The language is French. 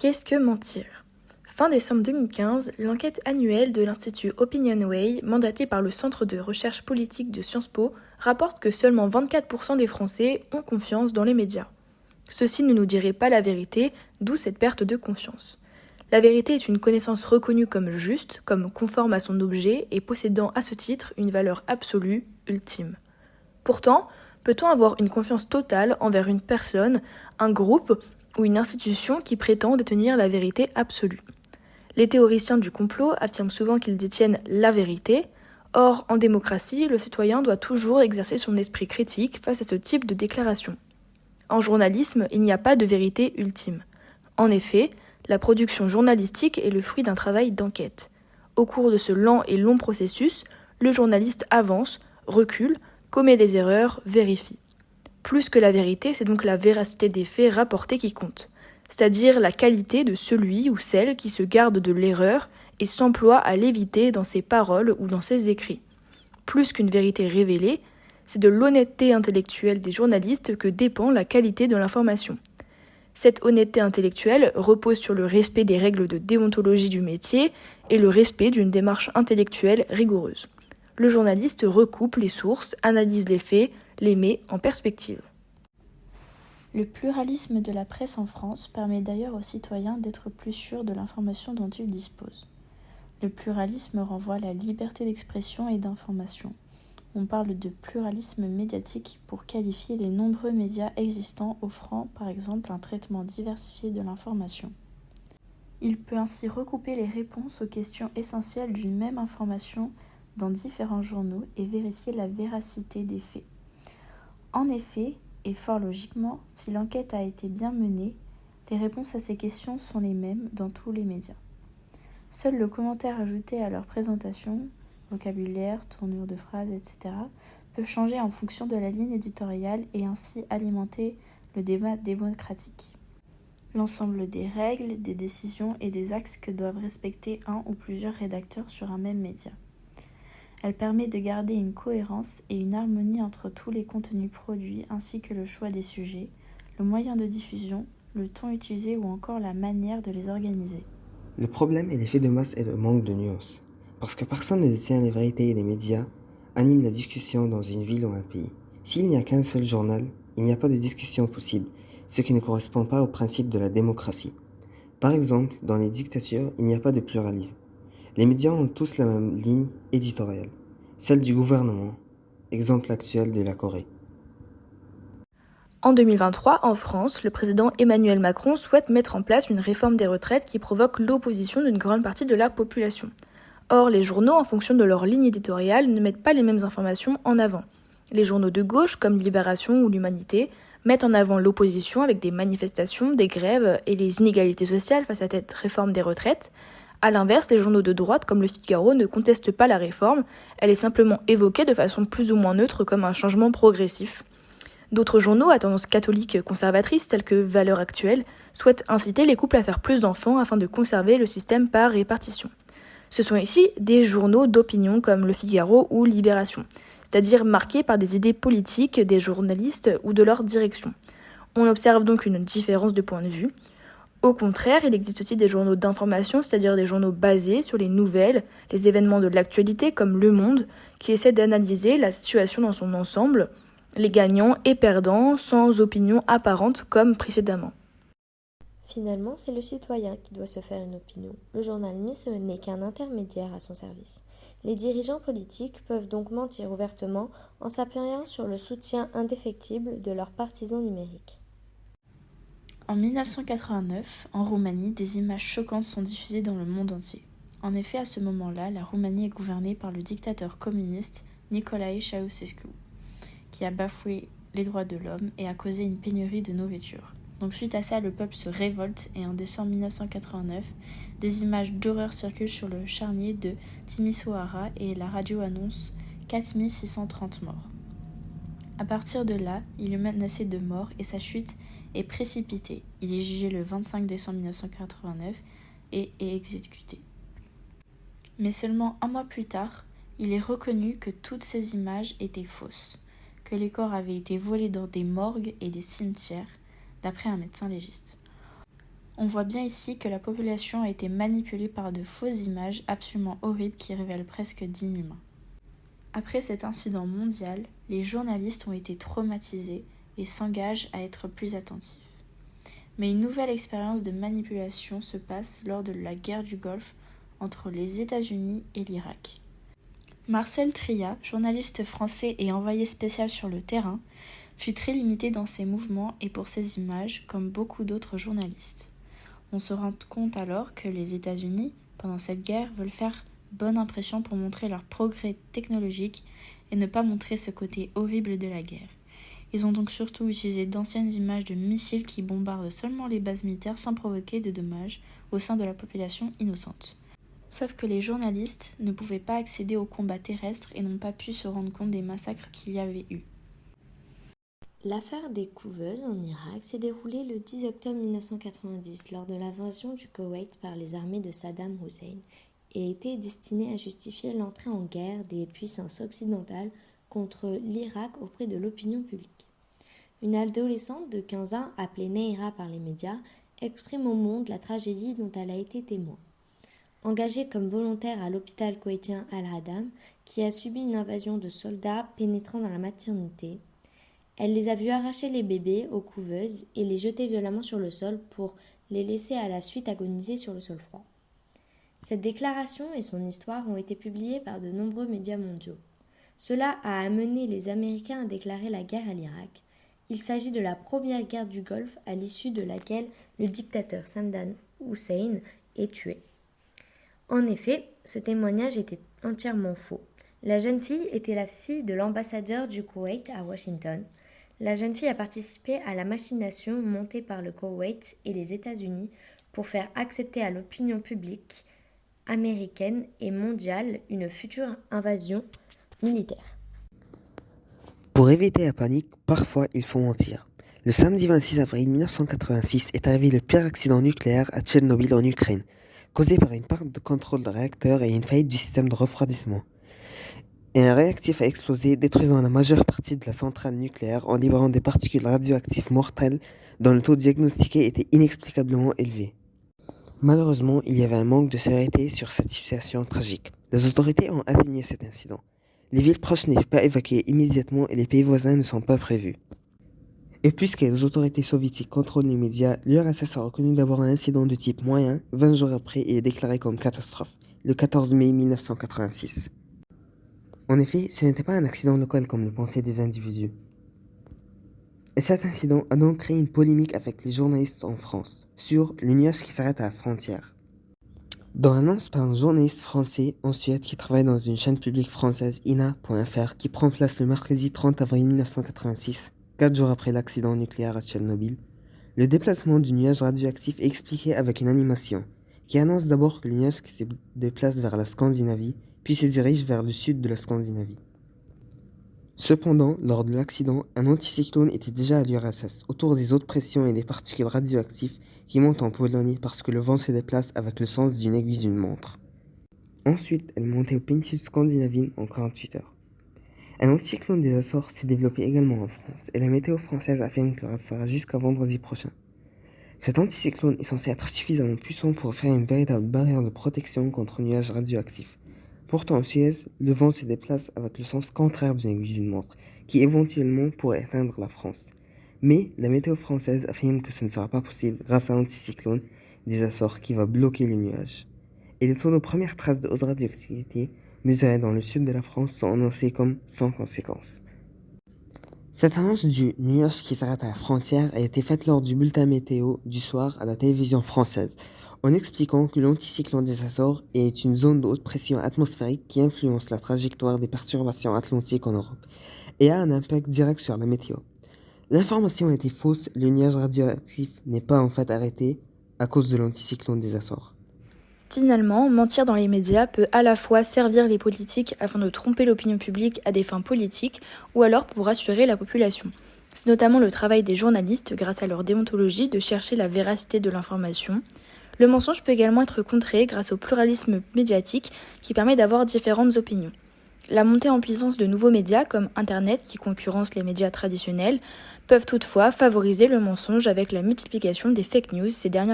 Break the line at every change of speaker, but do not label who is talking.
Qu'est-ce que mentir ? Fin décembre 2015, l'enquête annuelle de l'Institut OpinionWay, mandatée par le Centre de recherche politique de Sciences Po, rapporte que seulement 24% des Français ont confiance dans les médias. Ceux-ci ne nous diraient pas la vérité, d'où cette perte de confiance. La vérité est une connaissance reconnue comme juste, comme conforme à son objet et possédant à ce titre une valeur absolue, ultime. Pourtant, peut-on avoir une confiance totale envers une personne, un groupe ou une institution qui prétend détenir la vérité absolue ? Les théoriciens du complot affirment souvent qu'ils détiennent la vérité. Or, en démocratie, le citoyen doit toujours exercer son esprit critique face à ce type de déclaration. En journalisme, il n'y a pas de vérité ultime. En effet, la production journalistique est le fruit d'un travail d'enquête. Au cours de ce lent et long processus, le journaliste avance, recule, commet des erreurs, vérifie. Plus que la vérité, c'est donc la véracité des faits rapportés qui compte, c'est-à-dire la qualité de celui ou celle qui se garde de l'erreur et s'emploie à l'éviter dans ses paroles ou dans ses écrits. Plus qu'une vérité révélée, c'est de l'honnêteté intellectuelle des journalistes que dépend la qualité de l'information. Cette honnêteté intellectuelle repose sur le respect des règles de déontologie du métier et le respect d'une démarche intellectuelle rigoureuse. Le journaliste recoupe les sources, analyse les faits, les met en perspective.
Le pluralisme de la presse en France permet d'ailleurs aux citoyens d'être plus sûrs de l'information dont ils disposent. Le pluralisme renvoie à la liberté d'expression et d'information. On parle de pluralisme médiatique pour qualifier les nombreux médias existants offrant par exemple un traitement diversifié de l'information. Il peut ainsi recouper les réponses aux questions essentielles d'une même information dans différents journaux et vérifier la véracité des faits. En effet, et fort logiquement, si l'enquête a été bien menée, les réponses à ces questions sont les mêmes dans tous les médias. Seul le commentaire ajouté à leur présentation, vocabulaire, tournure de phrases, etc., peut changer en fonction de la ligne éditoriale et ainsi alimenter le débat démocratique. L'ensemble des règles, des décisions et des axes que doivent respecter un ou plusieurs rédacteurs sur un même média. Elle permet de garder une cohérence et une harmonie entre tous les contenus produits ainsi que le choix des sujets, le moyen de diffusion, le ton utilisé ou encore la manière de les organiser.
Le problème est l'effet de masse et le manque de nuances. Parce que personne ne détient les vérités et les médias animent la discussion dans une ville ou un pays. S'il n'y a qu'un seul journal, il n'y a pas de discussion possible, ce qui ne correspond pas au principe de la démocratie. Par exemple, dans les dictatures, il n'y a pas de pluralisme. Les médias ont tous la même ligne éditoriale, celle du gouvernement, exemple actuel de la Corée.
En 2023, en France, le président Emmanuel Macron souhaite mettre en place une réforme des retraites qui provoque l'opposition d'une grande partie de la population. Or, les journaux, en fonction de leur ligne éditoriale, ne mettent pas les mêmes informations en avant. Les journaux de gauche, comme Libération ou l'Humanité, mettent en avant l'opposition avec des manifestations, des grèves et les inégalités sociales face à cette réforme des retraites. A l'inverse, les journaux de droite, comme Le Figaro, ne contestent pas la réforme, elle est simplement évoquée de façon plus ou moins neutre comme un changement progressif. D'autres journaux à tendance catholique conservatrice, tels que Valeurs Actuelles, souhaitent inciter les couples à faire plus d'enfants afin de conserver le système par répartition. Ce sont ici des journaux d'opinion comme Le Figaro ou Libération, c'est-à-dire marqués par des idées politiques des journalistes ou de leur direction. On observe donc une différence de point de vue. Au contraire, il existe aussi des journaux d'information, c'est-à-dire des journaux basés sur les nouvelles, les événements de l'actualité comme Le Monde, qui essaient d'analyser la situation dans son ensemble, les gagnants et perdants, sans opinion apparente comme précédemment.
Finalement, c'est le citoyen qui doit se faire une opinion. Le journalisme n'est qu'un intermédiaire à son service. Les dirigeants politiques peuvent donc mentir ouvertement en s'appuyant sur le soutien indéfectible de leurs partisans numériques.
En 1989, en Roumanie, des images choquantes sont diffusées dans le monde entier. En effet, à ce moment-là, la Roumanie est gouvernée par le dictateur communiste Nicolae Ceausescu, qui a bafoué les droits de l'homme et a causé une pénurie de nourriture. Donc suite à ça, le peuple se révolte et en décembre 1989, des images d'horreur circulent sur le charnier de Timisoara et la radio annonce 4630 morts. À partir de là, il est menacé de mort et sa chute est précipitée. Il est jugé le 25 décembre 1989 et est exécuté. Mais seulement un mois plus tard, il est reconnu que toutes ces images étaient fausses, que les corps avaient été volés dans des morgues et des cimetières, d'après un médecin légiste. On voit bien ici que la population a été manipulée par de fausses images absolument horribles qui révèlent presque d'inhumains. Après cet incident mondial, les journalistes ont été traumatisés et s'engagent à être plus attentifs. Mais une nouvelle expérience de manipulation se passe lors de la guerre du Golfe entre les États-Unis et l'Irak. Marcel Tria, journaliste français et envoyé spécial sur le terrain, fut très limité dans ses mouvements et pour ses images, comme beaucoup d'autres journalistes. On se rend compte alors que les États-Unis, pendant cette guerre, veulent faire bonne impression pour montrer leur progrès technologique et ne pas montrer ce côté horrible de la guerre. Ils ont donc surtout utilisé d'anciennes images de missiles qui bombardent seulement les bases militaires sans provoquer de dommages au sein de la population innocente. Sauf que les journalistes ne pouvaient pas accéder aux combats terrestres et n'ont pas pu se rendre compte des massacres qu'il y avait eu.
L'affaire des couveuses en Irak s'est déroulée le 10 octobre 1990 lors de l'invasion du Koweït par les armées de Saddam Hussein et était destinée à justifier l'entrée en guerre des puissances occidentales contre l'Irak auprès de l'opinion publique. Une adolescente de 15 ans, appelée Neira par les médias, exprime au monde la tragédie dont elle a été témoin. Engagée comme volontaire à l'hôpital koweïtien Al-Hadam, qui a subi une invasion de soldats pénétrant dans la maternité, elle les a vus arracher les bébés aux couveuses et les jeter violemment sur le sol pour les laisser à la suite agoniser sur le sol froid. Cette déclaration et son histoire ont été publiées par de nombreux médias mondiaux. Cela a amené les Américains à déclarer la guerre à l'Irak. Il s'agit de la première guerre du Golfe à l'issue de laquelle le dictateur Saddam Hussein est tué. En effet, ce témoignage était entièrement faux. La jeune fille était la fille de l'ambassadeur du Koweït à Washington. La jeune fille a participé à la machination montée par le Koweït et les États-Unis pour faire accepter à l'opinion publique américaine et mondiale une future invasion militaire.
Pour éviter la panique, parfois il faut mentir. Le samedi 26 avril 1986 est arrivé le pire accident nucléaire à Tchernobyl en Ukraine, causé par une panne de contrôle de réacteur et une faillite du système de refroidissement. Et un réactif a explosé, détruisant la majeure partie de la centrale nucléaire en libérant des particules radioactives mortelles dont le taux diagnostiqué était inexplicablement élevé. Malheureusement, il y avait un manque de sévérité sur cette situation tragique. Les autorités ont atténué cet incident. Les villes proches n'étaient pas évacuées immédiatement et les pays voisins ne sont pas prévus. Et puisque les autorités soviétiques contrôlent les médias, l'URSS a reconnu d'abord un incident de type moyen 20 jours après et est déclaré comme catastrophe, le 14 mai 1986. En effet, ce n'était pas un accident local comme le pensaient des individus. Et cet incident a donc créé une polémique avec les journalistes en France sur le nuage qui s'arrête à la frontière. Dans l'annonce par un journaliste français en Suède qui travaille dans une chaîne publique française ina.fr qui prend place le mercredi 30 avril 1986, 4 jours après l'accident nucléaire à Tchernobyl, le déplacement du nuage radioactif est expliqué avec une animation qui annonce d'abord que le nuage se déplace vers la Scandinavie puis se dirige vers le sud de la Scandinavie. Cependant, lors de l'accident, un anticyclone était déjà à l'URSS, autour des hautes pressions et des particules radioactives qui montent en Pologne parce que le vent se déplace avec le sens d'une aiguille d'une montre. Ensuite, elle est montée aux péninsules scandinaviennes en 48 heures. Un anticyclone des Açores s'est développé également en France, et la météo française affirme qu'il restera jusqu'à vendredi prochain. Cet anticyclone est censé être suffisamment puissant pour faire une véritable barrière de protection contre le nuage radioactif. Pourtant en Suède, le vent se déplace avec le sens contraire d'une aiguille d'une montre, qui éventuellement pourrait atteindre la France. Mais la météo française affirme que ce ne sera pas possible grâce à l'anticyclone des Açores qui va bloquer le nuage. Et les taux de premières traces de haute radioactivité mesurés dans le sud de la France sont annoncés comme sans conséquence. Cette annonce du nuage qui s'arrête à la frontière a été faite lors du bulletin météo du soir à la télévision française, en expliquant que l'anticyclone des Açores est une zone de haute pression atmosphérique qui influence la trajectoire des perturbations atlantiques en Europe et a un impact direct sur la météo. L'information était fausse, le nuage radioactif n'est pas en fait arrêté à cause de l'anticyclone des Açores.
Finalement, mentir dans les médias peut à la fois servir les politiques afin de tromper l'opinion publique à des fins politiques ou alors pour rassurer la population. C'est notamment le travail des journalistes, grâce à leur déontologie, de chercher la véracité de l'information. Le mensonge peut également être contré grâce au pluralisme médiatique qui permet d'avoir différentes opinions. La montée en puissance de nouveaux médias comme Internet qui concurrencent les médias traditionnels peuvent toutefois favoriser le mensonge avec la multiplication des fake news ces dernières